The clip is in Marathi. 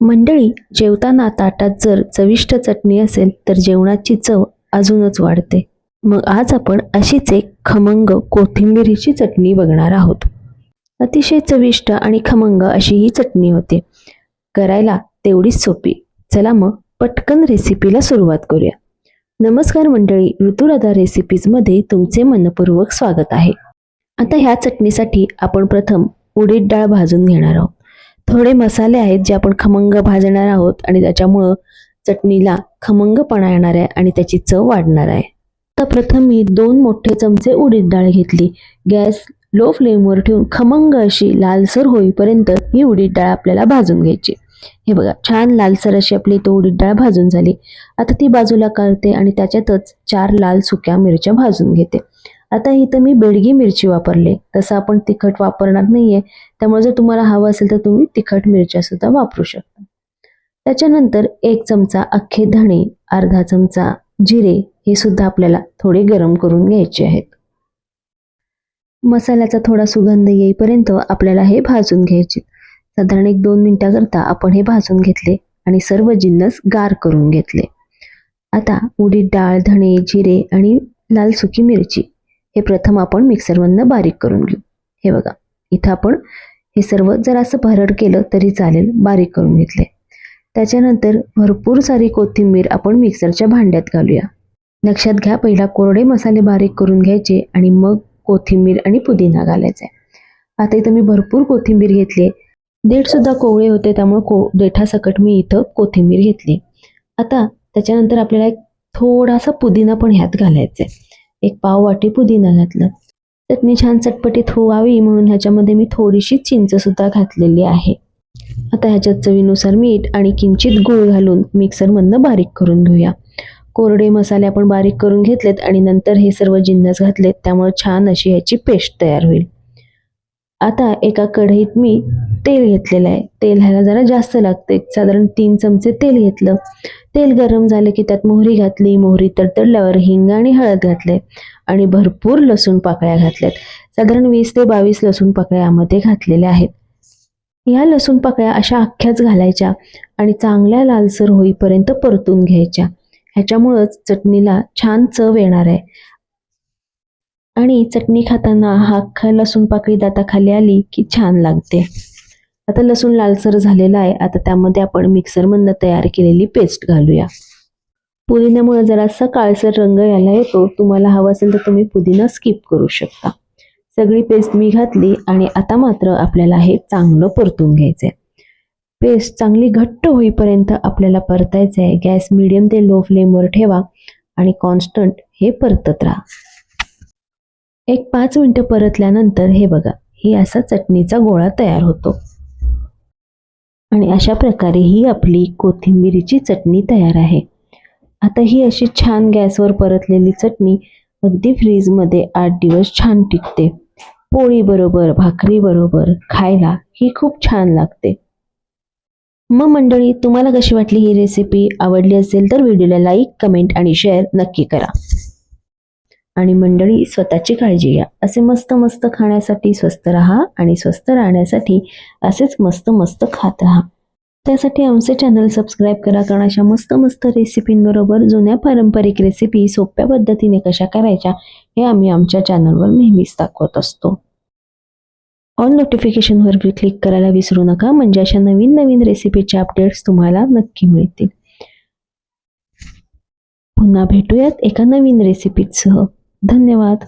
मंडळी, जेवताना ताटात जर चविष्ट चटणी असेल तर जेवणाची चव अजूनच वाढते. मग आज आपण अशीच एक खमंग कोथिंबिरीची चटणी बघणार आहोत. अतिशय चविष्ट आणि खमंग अशी ही चटणी होते. करायला तेवढीच सोपी. चला मग पटकन रेसिपीला सुरुवात करूया. नमस्कार मंडळी, ऋतुराधा रेसिपीजमध्ये तुमचे मनपूर्वक स्वागत आहे. आता ह्या चटणीसाठी आपण प्रथम उडीद डाळ भाजून घेणार आहोत. थोडे मसाले आहेत जे आपण खमंग भाजणार आहोत आणि त्याच्यामुळं चटणीला खमंगपणा येणार आहे आणि त्याची चव वाढणार आहे. तर प्रथम मी 2 मोठे चमचे उडीद डाळ घेतली. गॅस लो फ्लेमवर ठेवून खमंग अशी लालसर होईपर्यंत ही उडीद डाळ आपल्याला भाजून घ्यायची. हे बघा, छान लालसर अशी आपली तो उडीद डाळ भाजून झाली. आता ती बाजूला काढते आणि त्याच्यातच 4 लाल सुक्या मिरच्या भाजून घेते. आता इथं मी बेडगी मिरची वापरले. तसं आपण तिखट वापरणार नाहीये, त्यामुळे जर तुम्हाला हवं असेल तर तुम्ही तिखट मिरच्या सुद्धा वापरू शकता. त्याच्यानंतर 1 चमचा अख्खे धणे, अर्धा चमचा जिरे हे सुद्धा आपल्याला थोडे गरम करून घ्यायचे आहेत. मसाल्याचा थोडा सुगंध येईपर्यंत आपल्याला हे भाजून घ्यायचे. साधारण 1-2 मिनिटाकरता आपण हे भाजून घेतले आणि सर्व जिन्नस गार करून घेतले. आता उडीद डाळ, धणे, जिरे आणि लाल सुकी मिरची हे प्रथम आपण मिक्सरमधनं बारीक करून घेऊ. हे बघा, इथं आपण हे सर्व जरासं भरड केलं तरी चालेल, बारीक करून घेतले. त्याच्यानंतर भरपूर सारी कोथिंबीर आपण मिक्सरच्या भांड्यात घालूया. लक्षात घ्या, पहिला कोरडे मसाले बारीक करून घ्यायचे आणि मग कोथिंबीर आणि पुदिना घालायचा. आता इथं मी भरपूर कोथिंबीर घेतली. देठ सुद्धा कोवळे होते, त्यामुळे देठासकट मी इथं कोथिंबीर घेतली. आता त्याच्यानंतर आपल्याला एक थोडासा पुदिना पण ह्यात घालायचा आहे. 1 पाव वाटी पुदिना घातलं. चटणी छान चटपटीत व्हावी म्हणून ह्याच्यामध्ये मी थोडीशी चिंच सुद्धा घातलेली आहे. आता ह्याच्यात चवीनुसार मीठ आणि किंचित गूळ घालून मिक्सरमधनं बारीक करून घेऊया. कोरडे मसाले आपण बारीक करून घेतलेत आणि नंतर हे सर्व जिन्नस घातलेत, त्यामुळे छान अशी ह्याची पेस्ट तयार होईल. आता एका कढईत मी तेल घेतलेलं आहे. तेल ह्याला जरा जास्त लागते, साधारण 3 चमचे तेल घेतलं. तेल गरम झालं की त्यात मोहरी घातली. मोहरी तडतडल्यावर हिंग आणि हळद घातले आणि भरपूर लसूण पाकळ्या घातल्यात. साधारण 20 ते 22 लसूण पाकळ्या यामध्ये घातलेल्या आहेत. ह्या लसूण पाकळ्या अशा अख्ख्याच घालायच्या आणि चांगल्या लालसर होईपर्यंत परतून घ्यायच्या. ह्याच्यामुळंच चटणीला छान चव येणार आहे आणि चटणी खाताना हा अख्खा लसूण पाकळी दाताखाली आली की छान लागते. आता लसूण लालसर झालेला आहे. आता त्यामध्ये आपण मिक्सरमधनं तयार केलेली पेस्ट घालूया. पुदिन्यामुळे जरासा काळसर रंग यायला येतो. तुम्हाला हवं असेल तर तुम्ही पुदिना स्किप करू शकता. सगळी पेस्ट मी घातली आणि आता मात्र आपल्याला हे चांगलं परतून घ्यायचंय. पेस्ट चांगली घट्ट होईपर्यंत आपल्याला परतायचं आहे. गॅस मीडियम ते लो फ्लेमवर ठेवा आणि कॉन्स्टंट हे परतत राहा. 1-5 मिनिटं परतल्यानंतर हे बघा, ही असा चटणीचा गोळा तयार होतो आणि अशा प्रकारे ही आपली कोथिंबिरीची चटणी तयार आहे. आता ही अशी छान गॅसवर परतलेली चटणी अगदी फ्रीजमध्ये 8 दिवस छान टिकते. पोळी बरोबर, भाकरी बरोबर खायला ही खूप छान लागते. मग मंडळी, तुम्हाला कशी वाटली ही रेसिपी? आवडली असेल तर व्हिडिओला लाईक, कमेंट आणि शेअर नक्की करा. आणि मंडळी, स्वतःची काळजी घ्या. असे मस्त मस्त खाण्यासाठी स्वस्त राहा आणि स्वस्त राहण्यासाठी असेच मस्त मस्त खात राहा. त्यासाठी आमचे चॅनल सबस्क्राईब करा, कारण अशा मस्त मस्त रेसिपींबरोबर जुन्या पारंपरिक रेसिपी सोप्या पद्धतीने कशा करायच्या हे आम्ही आमच्या चॅनलवर नेहमीच दाखवत असतो. ऑल नोटिफिकेशनवर क्लिक करायला विसरू नका, म्हणजे अशा नवीन नवीन रेसिपीचे अपडेट्स तुम्हाला नक्की मिळतील. पुन्हा भेटूयात एका नवीन रेसिपीसह. धन्यवाद.